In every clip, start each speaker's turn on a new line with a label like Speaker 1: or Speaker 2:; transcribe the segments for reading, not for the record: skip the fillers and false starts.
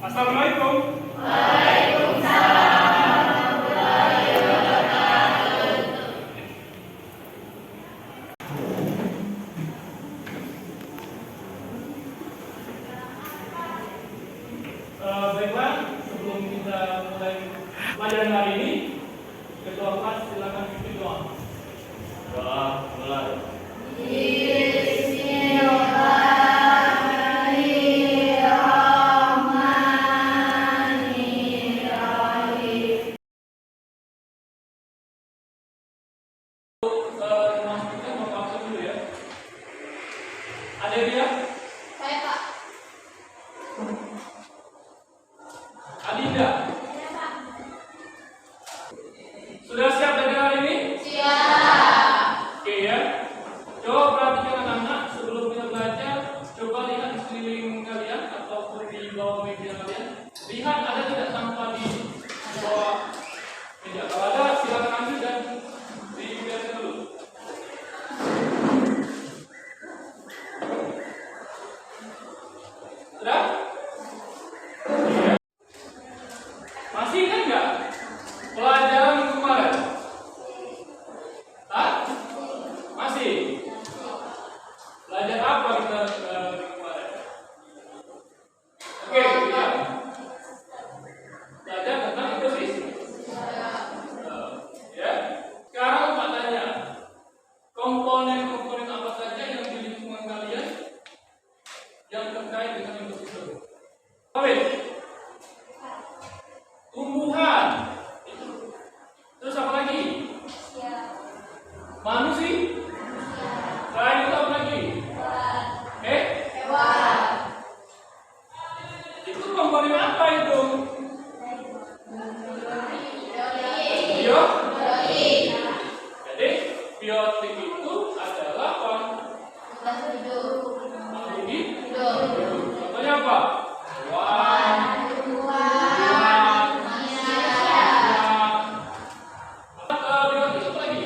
Speaker 1: Assalamualaikum. Baiklah, sebelum kita mulai pelajaran hari ini, ketua kelas silakan pimpin doa. Doa mulai. Ada dia?
Speaker 2: Saya, Pak.
Speaker 1: Adinda?
Speaker 2: Saya, Pak.
Speaker 1: Sudah siap belajar hari ini?
Speaker 2: Siap.
Speaker 1: Oke ya. Coba perhatikan anak-anak sebelum kita belajar. Coba lihat di sekeliling kalian ataupun di bawah meja kalian. Lihat ada tidak sampah di bawah meja. Kalau ada silakan ambil dan dibiarkan dulu. Sudah? Iya. Masih ingat nggak pelajaran minggu kemarin? Hah? Masih? Belajar apa kita minggu kemarin? Oke, ya. Belajar tentang ekosistem. Ya. Sekarang Pak tanya, komponen-komponen apa saja yang di lingkungan kalian yang terkait dengan ekosistem? Baik. Tumbuhan. Terus apa lagi? Manusia. Selain itu apa lagi?
Speaker 2: Hewan.
Speaker 1: Itu komponen apa itu? Bio. Jadi biotik itu adalah apa? Makhluk hidup. Contohnya apa? Hewan. Biotik apa lagi?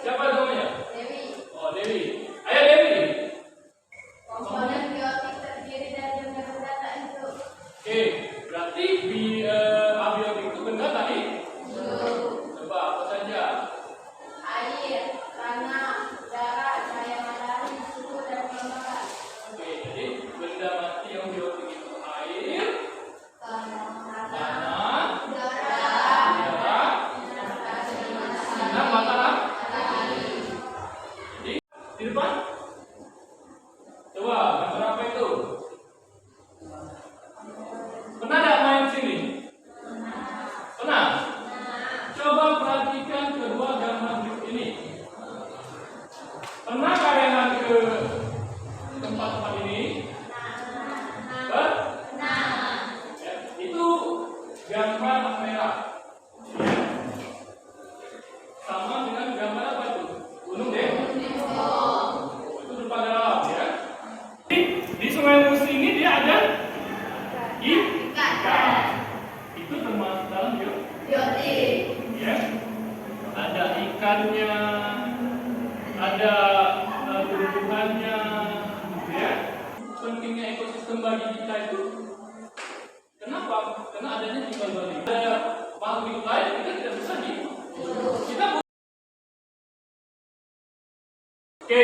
Speaker 1: Siapa namanya? Oh, Dewi. Ayo Dewi.
Speaker 2: Komponen biotik terdiri dari benda-benda itu.
Speaker 1: Oke, berarti abiotik itu benda tadi? Coba apa saja?
Speaker 2: Air, tanah, udara, cahaya matahari, suhu dan kelembapan.
Speaker 1: Oke, jadi benda mati yang biotik itu air, tanah, udara, sinar matahari. Jadi di depan, coba gambar apa itu? Pernah tidak main sini? Pernah? Coba perhatikan kedua gambar berikut ini. Pernah kalian ke tempat-tempat ini? Ya, itu gambar merah. Sama dengan gambar apa itu? Gunung deh. Itu berupa dalam ya. Di Sungai Musi ini dia ada ikan. Itu termasuk dalam
Speaker 2: Biotik.
Speaker 1: ya. Ada ikannya, ada tumbuhannya, ya. Pentingnya ekosistem bagi kita itu. Kenapa? Karena adanya tinggal balik. Ada makhluk hidup lain kita tidak bisa kita. Oke,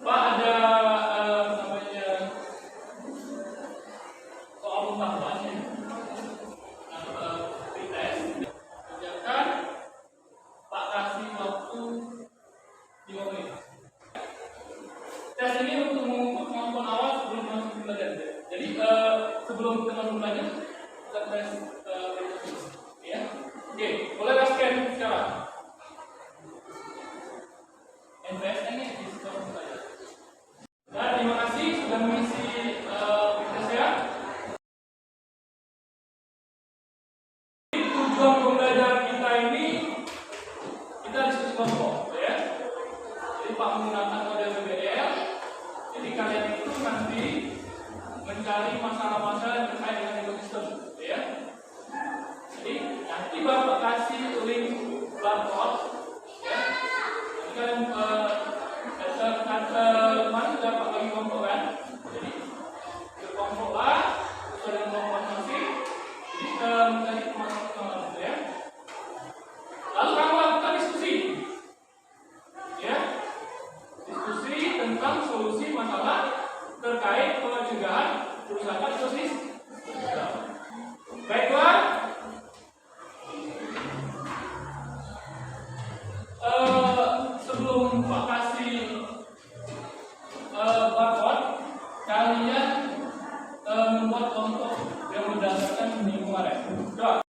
Speaker 1: Pak ada namanya soal pembahasannya. Tes kerjakan, Pak kasih waktu 5 menit. Tes ini untuk mengukur kemampuan awal sebelum masuk ke belajar. Jadi sebelum kita masuk belajar, kita tes ya. Oke, boleh scan sekarang. NPS ini di sekolah saya. Dan terima kasih sudah mengisi tes ya. Tujuan pembelajaran kita ini kita diskusi kelompok ya. Jadi Pak menggunakan model BBL. Jadi kalian itu nanti mencari masalah-masalah yang terkait dengan ekosistem ya. Jadi nanti Bapak kasih link blackboard ya. Jadi kalian kemarin sudah Pak bagi kelompok kan. Jadi tentang solusi masalah terkait pencegahan kerusakan ekosistem. Baiklah, sebelum Pak kasih barcode, kalian membuat kelompok yang berdasarkan minggu kemarin. Coba.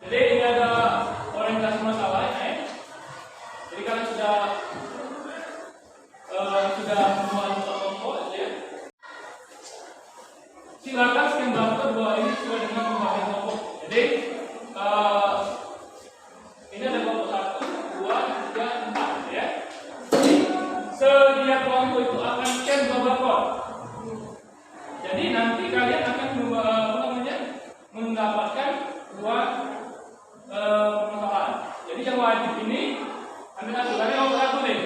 Speaker 1: Jadi ini ada orientasi masalah ya. Jadi kalian sudah membuat kelompok ya. Silakan scan barcode bahwa ini sesuai dengan pembagian kelompok. Jadi ini ada kelompok 1, 2, 3, 4 ya. Jadi setiap kelompok itu akan scan barcode. Jadi nanti kalian akan mendapatkan dua permasalahan. Jadi yang wajib ini ambil satu. Kalian nomor 1 nih.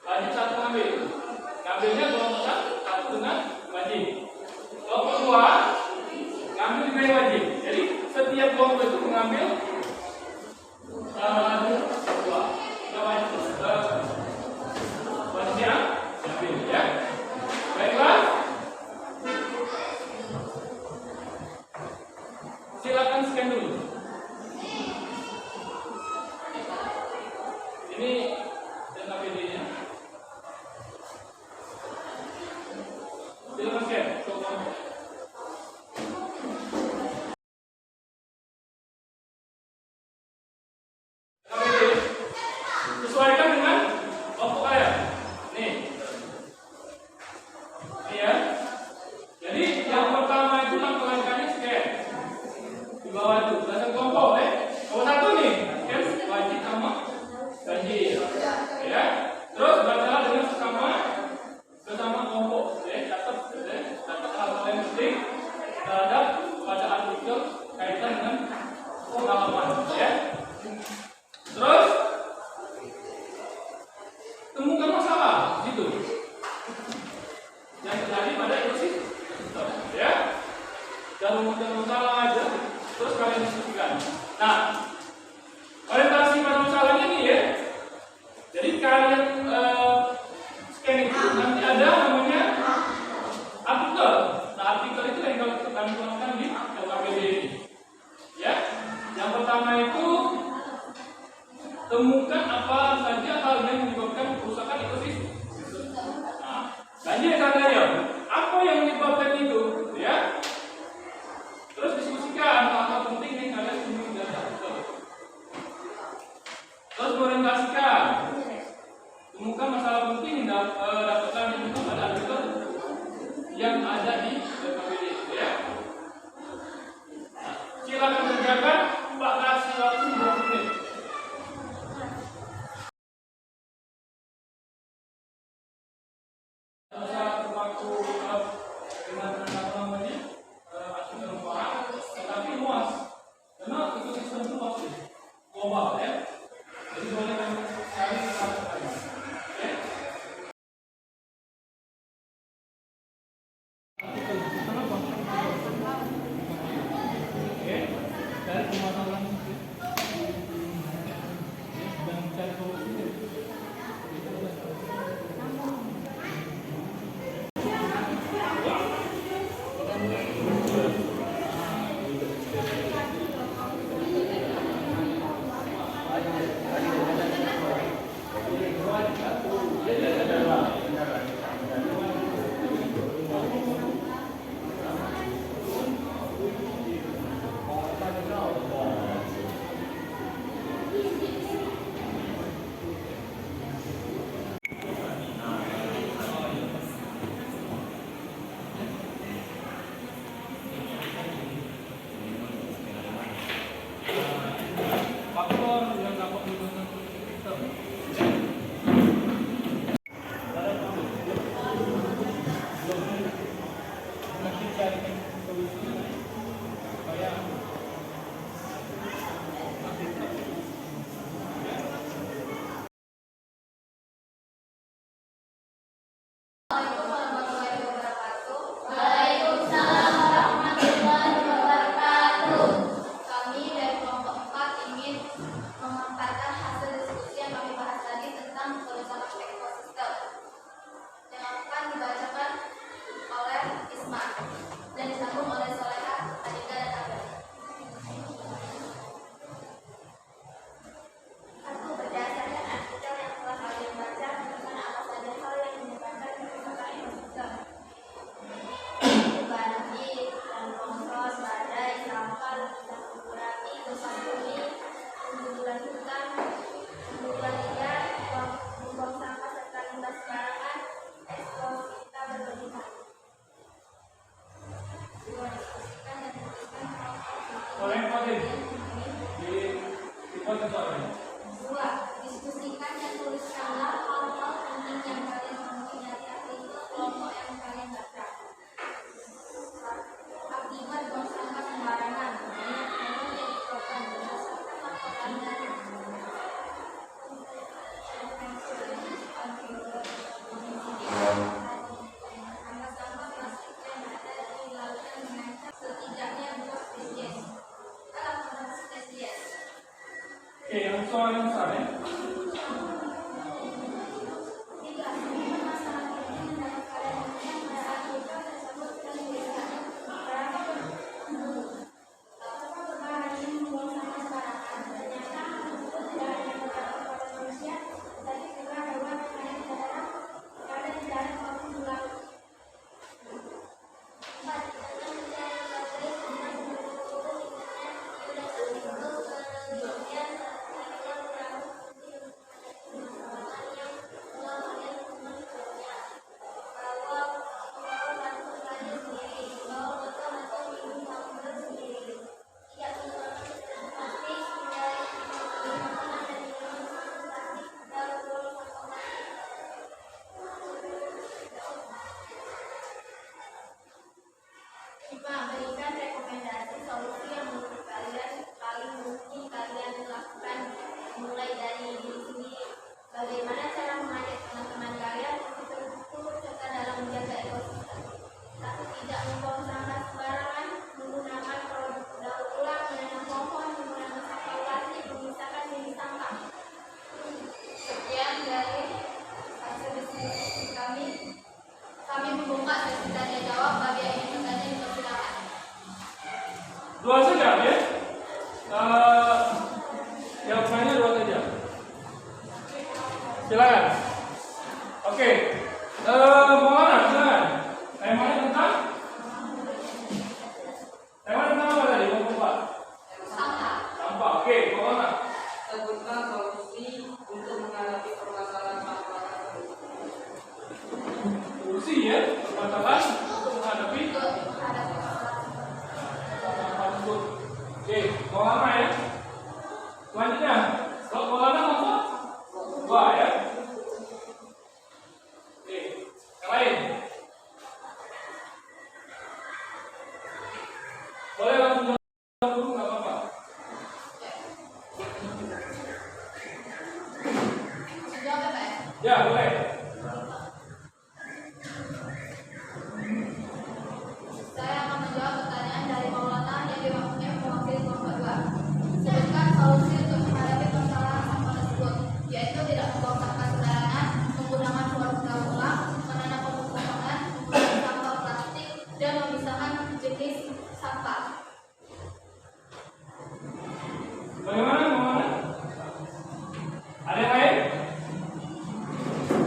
Speaker 1: Wajib 1 ambil. Ngambilnya kelompok 1 dengan wajib. Kelompok 2 ngambil juga yang wajib. Jadi setiap kelompok itu mengambil dua wajib yang diambil ya. Baiklah. Silakan scan dulu. Ini NKPD-nya. Silakan scan. Sesuaikan dengan kelompok kalian. Nih. Ini ya. Jadi yang pertama itu langkah-langkahnya scan. Di bawah itu berdasarkan kelompok ya. Kelompok 1 nih, scan wajib sama ganjil. Ya. Terus bacalah dengan sesama kelompok. Ya, catat hal-hal yang penting terhadap pada artikel kaitan dengan pengalaman ya. Terus temukan masalah gitu yang terjadi pada ekosistem ya. Jangan menemukan masalah aja terus kalian diskusikan. Nah, orientasi pada masalahnya ini ya. Jadi kalian scan itu nanti ada namanya artikel. Nah, artikel itu yang kalau kami tuangkan di LKPD ini ya. Yang pertama itu temukan apa saja hal yang menyebabkan kerusakan ekosistem. Nah, banyak katanya. Apa yang menyebabkan itu, ya? Terus diskusikan hal-hal penting yang kalian ingin data. Terus orientasikan. Temukan masalah penting yang dapatkan itu pada artikel yang ada di LKPD, ya. Nah, silakan kerjakan. Pak kasih waktu 20 menit. Global ya. Jadi boleh cari satu kali. Oke. Oke. Dari permasalahan dan cari solusi. Faktor yang dapat menyebabkan ekosistem. Nanti carikan solusi supaya
Speaker 2: Waalaikumsalam warahmatullahi wabarakatuh.
Speaker 1: Gimana contohnya?
Speaker 2: 2. Diskusikan dan tuliskanlah hal-hal penting yang kalian temui dari artikel kelompok yang kalian baca. Akibat buang sampah sembarangan, banyak hal yang disebabkan berdasarkan laporan dari sampah plastik yang ada di lautan mengancam setidaknya 2 spesies. Dalam proses spesies.
Speaker 1: Oke, yang soal yang besar ya.
Speaker 2: 3. Masalah penting dalam keadaan yang pada artikel tersebut menuliskan berapa berbahaya membuang sampah sembarangan. Ternyata hal tersebut tidak hanya berdampak pada manusia, tetapi juga hewan yang ada di darat maupun di laut. 4. Tentang mencari baterai sampah seluruh internet sudah kemudian berikan rekomendasi solusi yang menurut kalian paling mungkin kalian lakukan, mulai dari diri sendiri. Bagaimana cara mengajak teman-teman kalian untuk bertumbuh serta dalam menjaga ekosistem? 1. Tidak membuang sampah sembarangan, menggunakan produk daur ulang, menanam pohon, menggunakan sampah plastik, memisahkan jenis sampah. Sekian dari hasil diskusi kami. Kami membuka sesi tanya jawab. Bagi yang ingin bertanya, dipersilakan.
Speaker 1: 2 saja ya. Jawabannya 2 saja. Silakan. Oke. Maulana, silakan. Temanya tentang apa tadi? Bapak?
Speaker 2: Sampah.
Speaker 1: Sampah. Oke, Maulana.
Speaker 3: Sebutkan solusi untuk menghadapi permasalahan sampah tersebut.
Speaker 1: Solusi ya, permasalahan untuk menghadapi tersebut. Oke, Maulana ya. Selanjutnya, kalau Maulana apa? 2 ya. Oke, yang lain. Boleh langsung jawab dulu, nggak apa-apa.
Speaker 2: Jawab ya, Pak?
Speaker 1: Ya, boleh.
Speaker 2: Saya akan menjawab pertanyaan dari Maulana yang mewakili kelompok 2. Sebutkan solusi untuk menghadapi permasalahan sampah tersebut, yaitu tidak membuang sampah sembarangan, menggunakan produk daur ulang, menanam pohon-pohonan, menggunakan sampah plastik, dan memisahkan jenis sampah.
Speaker 1: Bagaimana, Maulana? Ada yang lain?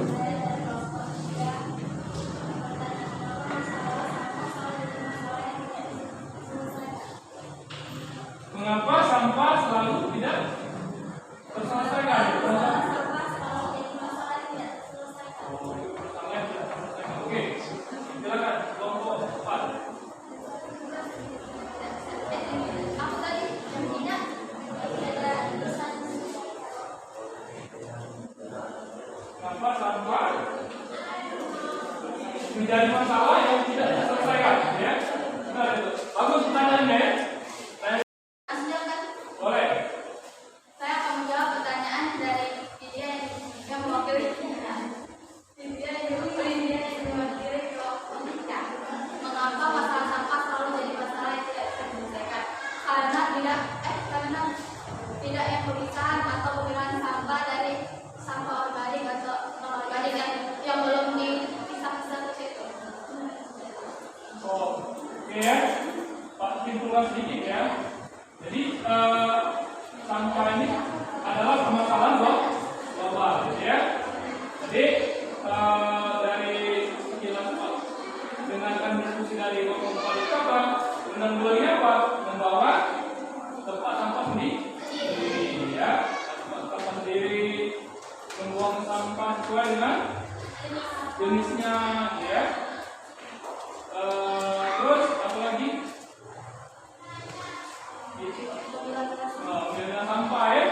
Speaker 2: Saya dari kelompok 3. Pertanyaan pertama, masalah sampah selalu jadi masalah yang tidak diselesaikan.
Speaker 1: Mengapa sampah selalu tidak terselesaikan?
Speaker 2: Masalah sampah selalu jadi masalah yang tidak diselesaikan.
Speaker 1: Sangat tidak terselesaikan. Oke, silakan kelompok 4.
Speaker 2: Aku tadi yang tidak ada tulisan.
Speaker 1: Mengapa sampah menjadi masalah yang tidak terselesaikan? Ya, benar itu. Bagus pertanyaannya ya.
Speaker 2: Langsung kan?
Speaker 1: Boleh.
Speaker 2: Saya akan menjawab pertanyaan dari Lydia yang mewakili Lydia yang mewakili kelompok 3. Mengapa masalah sampah selalu jadi masalah yang tidak bisa diselesaikan? Karena tidak yang pemisahan atau pemilahan sampah dari sampah organik atau non organik yang belum dipisah-pisah ke situ.
Speaker 1: Oh, oke ya. Pak simpulkan sedikit ya. Jadi sampah ini adalah permasalahan global, gitu ya. Jadi dari sekilas Pak dengarkan diskusi dari kelompok itu apa? Menanggulangi apa? Membawa tempat sampah sendiri, ya. Tempat sampah sendiri, membuang sampah sesuai dengan jenisnya, ya. Terus apa lagi? Pemilihan sampah ya.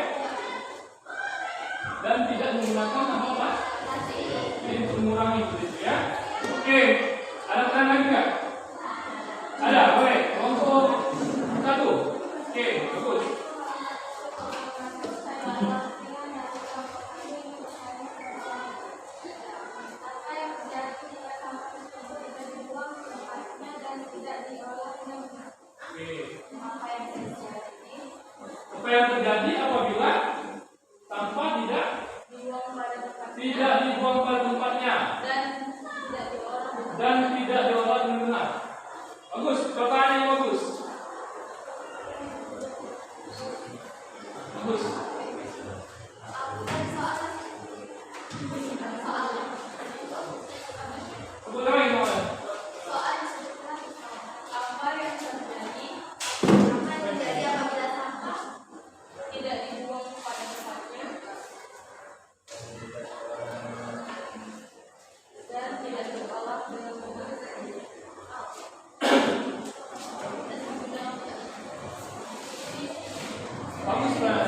Speaker 1: Oke, bagus.
Speaker 2: Apa yang terjadi jika sampah tersebut tidak dibuang ke tempatnya dan tidak diolah dengan benar?
Speaker 1: Oke.
Speaker 2: Apa yang terjadi
Speaker 1: Apa yang terjadi apabila sampah
Speaker 2: dibuang pada tempatnya
Speaker 1: tidak dibuang pada tempatnya
Speaker 2: dan tidak diolah dengan
Speaker 1: dan tidak diolah dengan benar? Bagus, pertanyaan yang bagus. Bagus. Sebut lagi kawan.
Speaker 2: apa yang terjadi apabila sampah tidak dibuang pada tempatnya dan tidak diolah dengan benar.
Speaker 1: Bagus, Bang.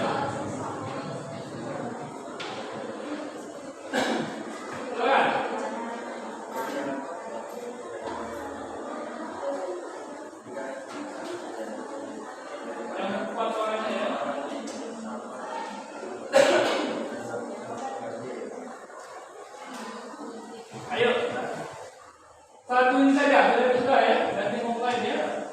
Speaker 1: Silakan. Yang kuat suaranya ya. Ayo. Satu ini saja, sudah ya. Nanti mau lain ya.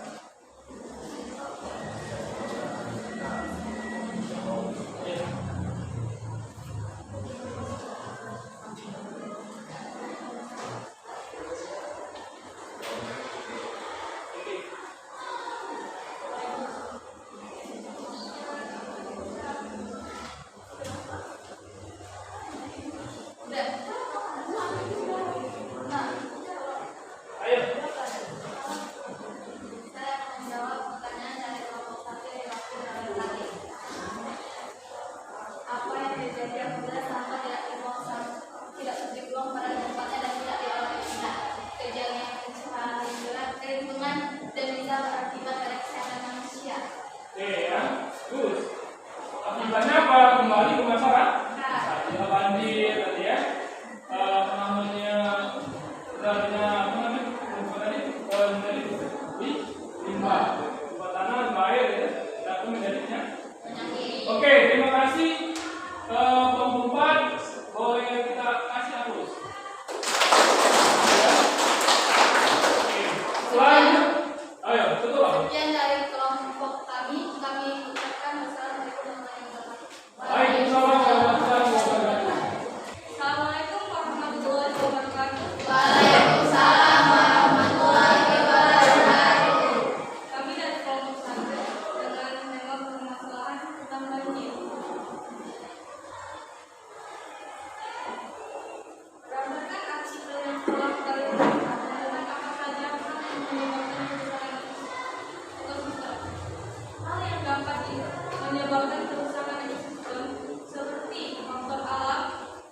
Speaker 1: Ayo.
Speaker 2: Saya akan menjawab pertanyaan dari kelompok 1 yang waktu dalam tadi. Apa yang terjadi apabila sampah tidak dibuang pada tempatnya dan tidak diolah dengan benar? Kejadian yang pencemaran lingkungan dan bisa berakibat pada kesehatan manusia.
Speaker 1: Oke ya. Good. Akibatnya apa? Kembali ke masyarakat. Ya, banjir tadi ya. Apa namanya? Udaranya apa namanya? Apa tadi? Limbah. Limbah tanah, limbah air ya. Itu menjadinya.
Speaker 2: Penyakit.
Speaker 1: Oke, terima kasih. Kelompok 4 boleh kita kasih arus. Ya. Oke. Selanjutnya, ayo tutup lah.
Speaker 2: Sekian dari kelompok kami ucapkan wassalamualaikum
Speaker 1: Waalaikumsalam warahmatullahi wabarakatuh.
Speaker 2: Assalamualaikum warahmatullahi wabarakatuh.
Speaker 4: Waalaikumsalam warahmatullahi wabarakatuh.
Speaker 2: Kami dari kelompok 1 dengan tema permasalahan tentang banjir. Gambarkan aksi yang telah kalian lakukan dengan apa saja hal yang menyebabkan kerusakan ekosistem. Hal yang dapat menyebabkan kerusakan ekosistem seperti faktor alam,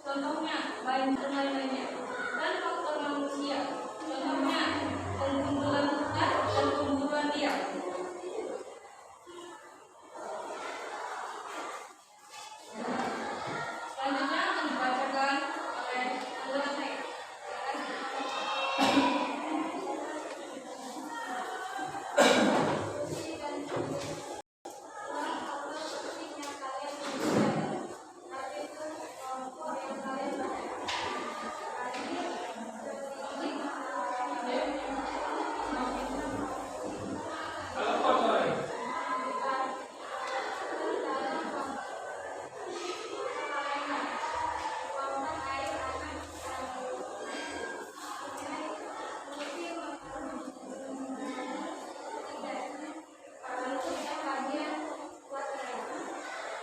Speaker 2: contohnya banjir dan lain-lainnya, dan faktor manusia, contohnya penggundulan hutan dan pemburuan liar. Selanjutnya akan dibacakan oleh anggota saya.
Speaker 1: Agak kuat suaranya.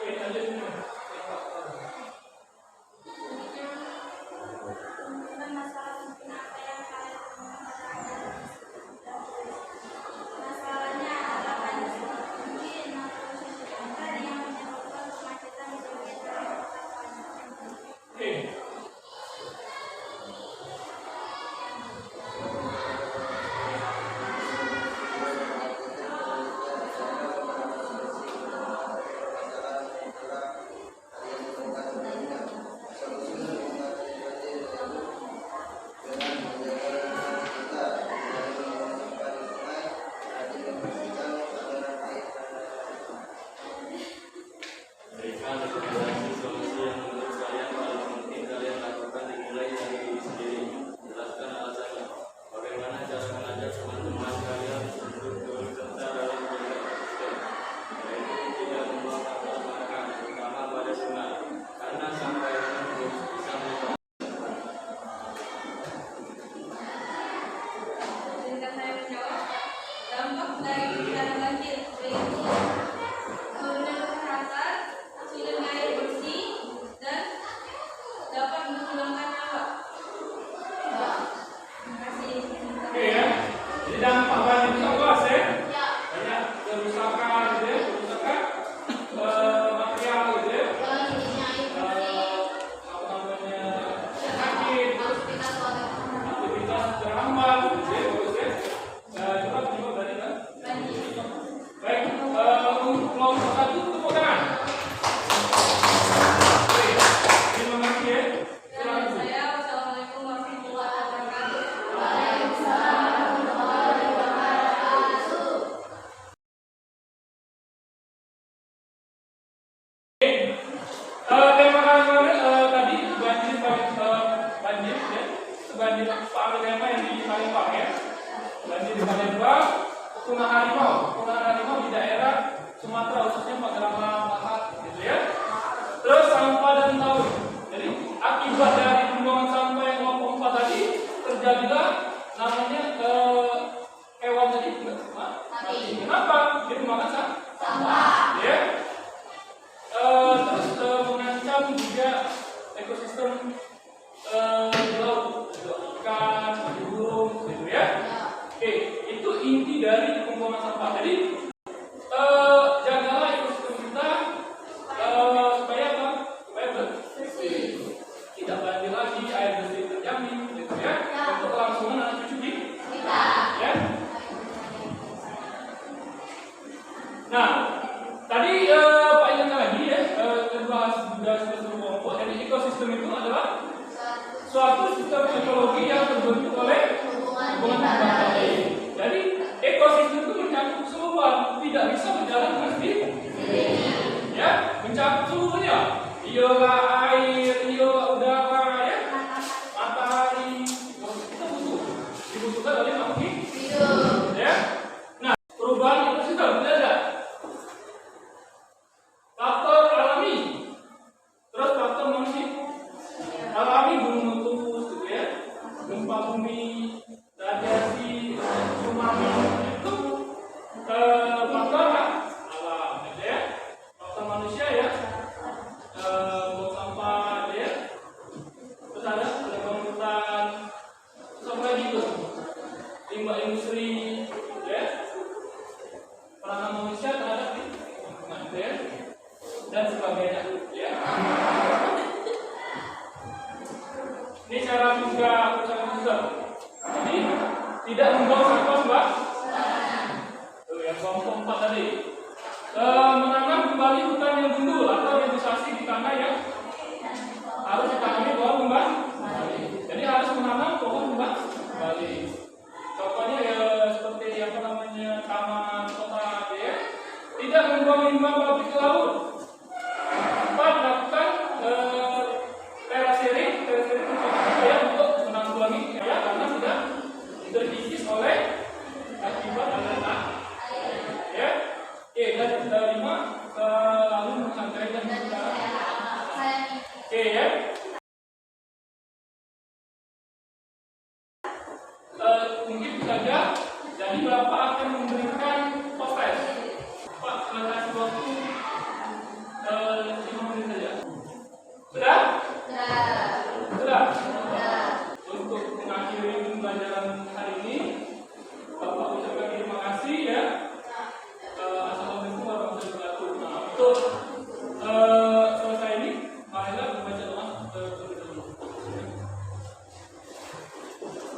Speaker 1: Oke, lanjut ini.
Speaker 2: Masalahnya adalah banjir mungkin yang menyebabkan kemacetan di bagian dalam kota.
Speaker 1: Oke. banjir Palembang yang di Palembang ya. Banjir di Palembang, punah harimau di daerah Sumatera khususnya Magelang Barat gitu ya. Terus sampah dan laut. Jadi akibat dari pembuangan sampah yang kelompok 4 tadi terjadilah namanya hewan tadi mati. Kenapa? Jadi makan sampah. Ya. Terus mengancam juga ekosistem laut, ikan, burung, gitu ya. Oke, itu inti dari pembuangan sampah. Jadi jagalah ekosistem kita supaya apa? Supaya bersih. Tidak banjir lagi, air bersih terjamin, gitu ya. Untuk kelangsungan anak cucu kita. Ya. Nah, tadi Pak ingat lagi ya, terbahas juga struktur kelompok. Jadi ekosistem itu adalah suatu sistem ekologi yang terbentuk oleh hubungan berbagai. Jadi ekosistem itu mencakup seluruhan, tidak bisa berjalan dengan sendiri. Ya, mencakup seluruhnya. Iyalah air, iyalah udara, ya, matahari. Kita dibutuhkan oleh makhluk hidup. Ya. Nah, perubahan ekosistem tidak ada. Faktor alami, terus faktor manusia. Alami gunung meletus, gitu ya, gempa bumi, radiasi, tsunami, itu faktor alam, gitu ya. Faktor manusia ya, buang sampah, gitu ya. Terus ada penebang hutan, terus apa lagi tuh? Limbah industri, gitu ya. Peranan manusia terhadap lingkungan, gitu ya. Dan sebagainya, ya. Ini cara juga usaha. Jadi tidak membuang sampah mbak. Tuh yang kelompok 4 tadi. Menanam kembali hutan yang gundul atau reduksasi di tanah yang harus ditanami pohon kembang. Jadi harus menanam pohon kembang kembali. Contohnya ya seperti apa namanya taman kota ya. Tidak membuang limbah pabrik ke laut. 4. Lakukan terasering ya untuk menanggulangi ya karena sudah terkikis oleh akibat aliran ya. Oke, dan 5 lalu menghargai dan bicara. Oke ya. Mungkin saja jadi Bapak akan memberikan potret. Pak, saya kasih waktu 5 menit saja. Sudah? Sudah? Untuk mengakhiri pembelajaran hari ini, Bapak ucapkan terima kasih ya. Assalamualaikum warahmatullahi wabarakatuh. Nah, untuk